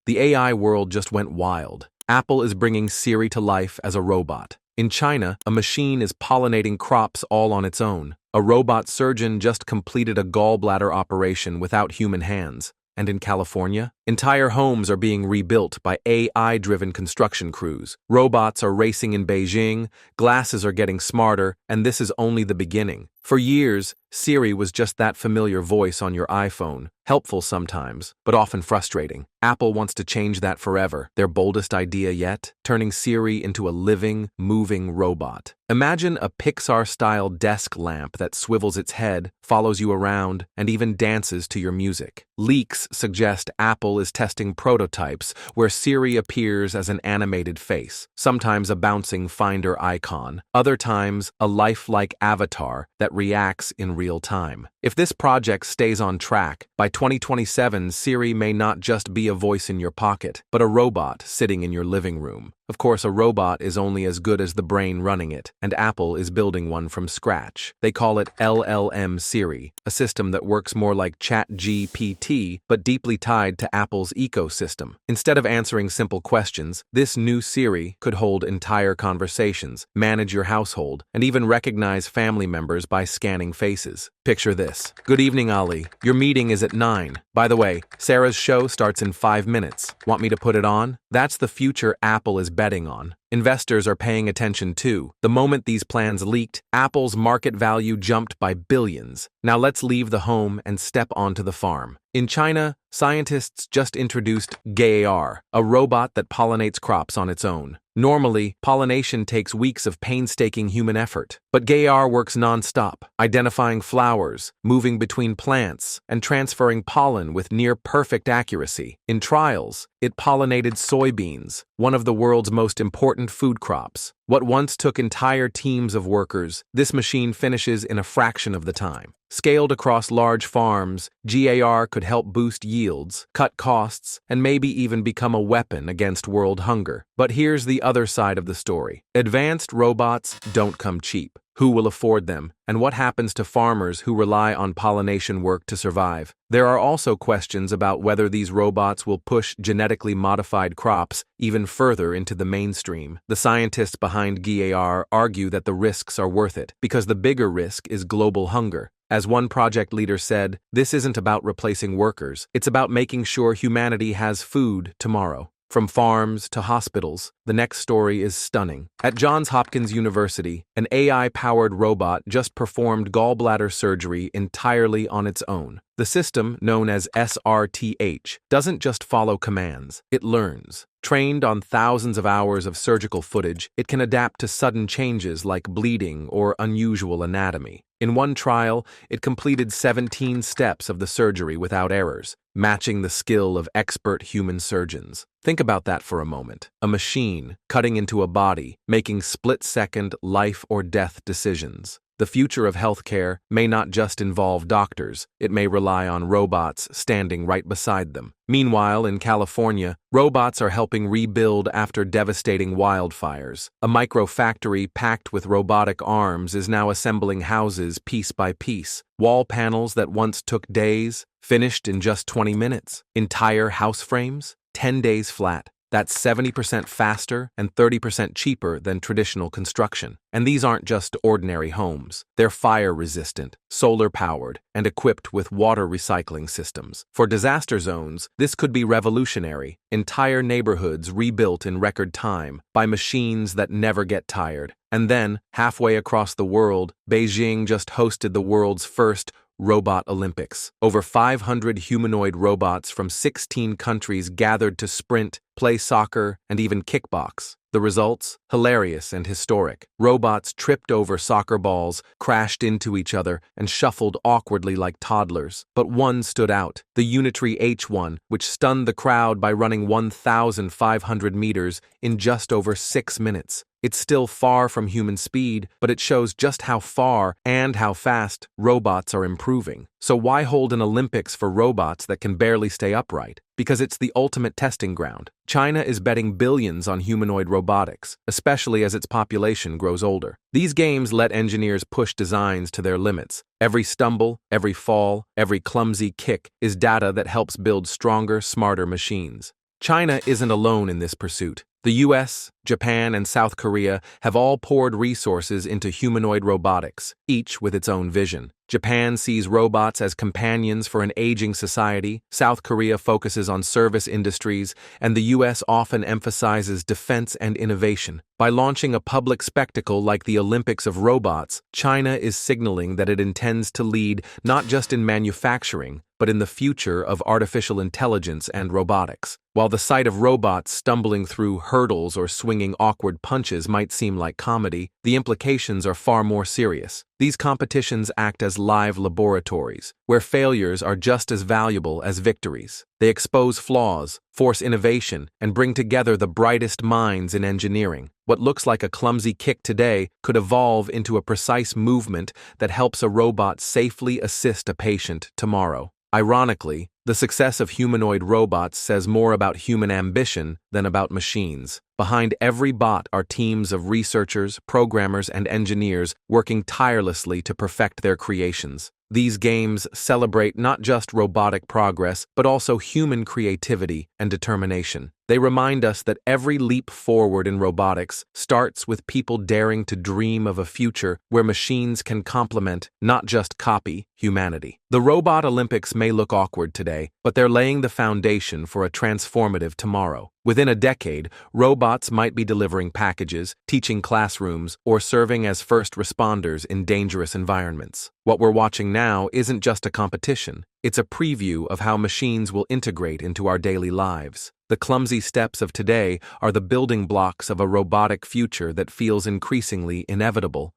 The AI world just went wild. Apple is bringing Siri to life as a robot. In China, a machine is pollinating crops all on its own. A robot surgeon just completed a gallbladder operation without human hands. And in California, entire homes are being rebuilt by AI-driven construction crews. Robots are racing in Beijing, glasses are getting smarter, and this is only the beginning. For years, Siri was just that familiar voice on your iPhone, helpful sometimes, but often frustrating. Apple wants to change that forever. Their boldest idea yet? Turning Siri into a living, moving robot. Imagine a Pixar-style desk lamp that swivels its head, follows you around, and even dances to your music. Leaks suggest Apple is testing prototypes where Siri appears as an animated face, sometimes a bouncing Finder icon, other times a lifelike avatar that reacts in real time. If this project stays on track, by 2027 Siri may not just be a voice in your pocket, but a robot sitting in your living room. Of course, a robot is only as good as the brain running it, and Apple is building one from scratch. They call it LLM Siri, a system that works more like ChatGPT, but deeply tied to Apple's ecosystem. Instead of answering simple questions, this new Siri could hold entire conversations, manage your household, and even recognize family members by scanning faces. Picture this. Good evening, Ali. Your meeting is at 9. By the way, Sarah's show starts in 5 minutes. Want me to put it on? That's the future Apple is betting on. Investors are paying attention too. The moment these plans leaked, Apple's market value jumped by billions. Now let's leave the home and step onto the farm. In China, scientists just introduced gadget, a robot that pollinates crops on its own. Normally, pollination takes weeks of painstaking human effort, but gadget works non-stop, identifying flowers, moving between plants, and transferring pollen with near-perfect accuracy. In trials, it pollinated soybeans, one of the world's most important food crops. What once took entire teams of workers, this machine finishes in a fraction of the time. Scaled across large farms, gadget could help boost yields, cut costs, and maybe even become a weapon against world hunger. But here's the other side of the story. Advanced robots don't come cheap. Who will afford them, and what happens to farmers who rely on pollination work to survive? There are also questions about whether these robots will push genetically modified crops even further into the mainstream. The scientists behind gadget argue that the risks are worth it, because the bigger risk is global hunger. As one project leader said, this isn't about replacing workers, it's about making sure humanity has food tomorrow. From farms to hospitals, the next story is stunning. At Johns Hopkins University, an AI-powered robot just performed gallbladder surgery entirely on its own. The system, known as SRTH, doesn't just follow commands, it learns. Trained on thousands of hours of surgical footage, it can adapt to sudden changes like bleeding or unusual anatomy. In one trial, it completed 17 steps of the surgery without errors, matching the skill of expert human surgeons. Think about that for a moment. A machine cutting into a body, making split-second life or death decisions. The future of healthcare may not just involve doctors, it may rely on robots standing right beside them. Meanwhile, in California, robots are helping rebuild after devastating wildfires. A micro-factory packed with robotic arms is now assembling houses piece by piece. Wall panels that once took days, finished in just 20 minutes. Entire house frames, 10 days flat. That's 70% faster and 30% cheaper than traditional construction. And these aren't just ordinary homes. They're fire-resistant, solar-powered, and equipped with water recycling systems. For disaster zones, this could be revolutionary. Entire neighborhoods rebuilt in record time by machines that never get tired. And then, halfway across the world, Beijing just hosted the world's first Robot Olympics. Over 500 humanoid robots from 16 countries gathered to sprint, play soccer, and even kickbox. The results? Hilarious and historic. Robots tripped over soccer balls, crashed into each other, and shuffled awkwardly like toddlers. But one stood out, the Unitree H1, which stunned the crowd by running 1,500 meters in just over 6 minutes. It's still far from human speed, but it shows just how far and how fast robots are improving. So why hold an Olympics for robots that can barely stay upright? Because it's the ultimate testing ground. China is betting billions on humanoid robotics, especially as its population grows older. These games let engineers push designs to their limits. Every stumble, every fall, every clumsy kick is data that helps build stronger, smarter machines. China isn't alone in this pursuit. The US, Japan, and South Korea have all poured resources into humanoid robotics, each with its own vision. Japan sees robots as companions for an aging society, South Korea focuses on service industries, and the US often emphasizes defense and innovation. By launching a public spectacle like the Olympics of robots, China is signaling that it intends to lead not just in manufacturing, but in the future of artificial intelligence and robotics. While the sight of robots stumbling through hurdles or swinging awkward punches might seem like comedy, the implications are far more serious. These competitions act as live laboratories, where failures are just as valuable as victories. They expose flaws, force innovation, and bring together the brightest minds in engineering. What looks like a clumsy kick today could evolve into a precise movement that helps a robot safely assist a patient tomorrow. Ironically, the success of humanoid robots says more about human ambition than about machines. Behind every bot are teams of researchers, programmers, and engineers working tirelessly to perfect their creations. These games celebrate not just robotic progress, but also human creativity and determination. They remind us that every leap forward in robotics starts with people daring to dream of a future where machines can complement, not just copy, humanity. The Robot Olympics may look awkward today, but they're laying the foundation for a transformative tomorrow. Within a decade, robots might be delivering packages, teaching classrooms, or serving as first responders in dangerous environments. What we're watching now isn't just a competition, it's a preview of how machines will integrate into our daily lives. The clumsy steps of today are the building blocks of a robotic future that feels increasingly inevitable.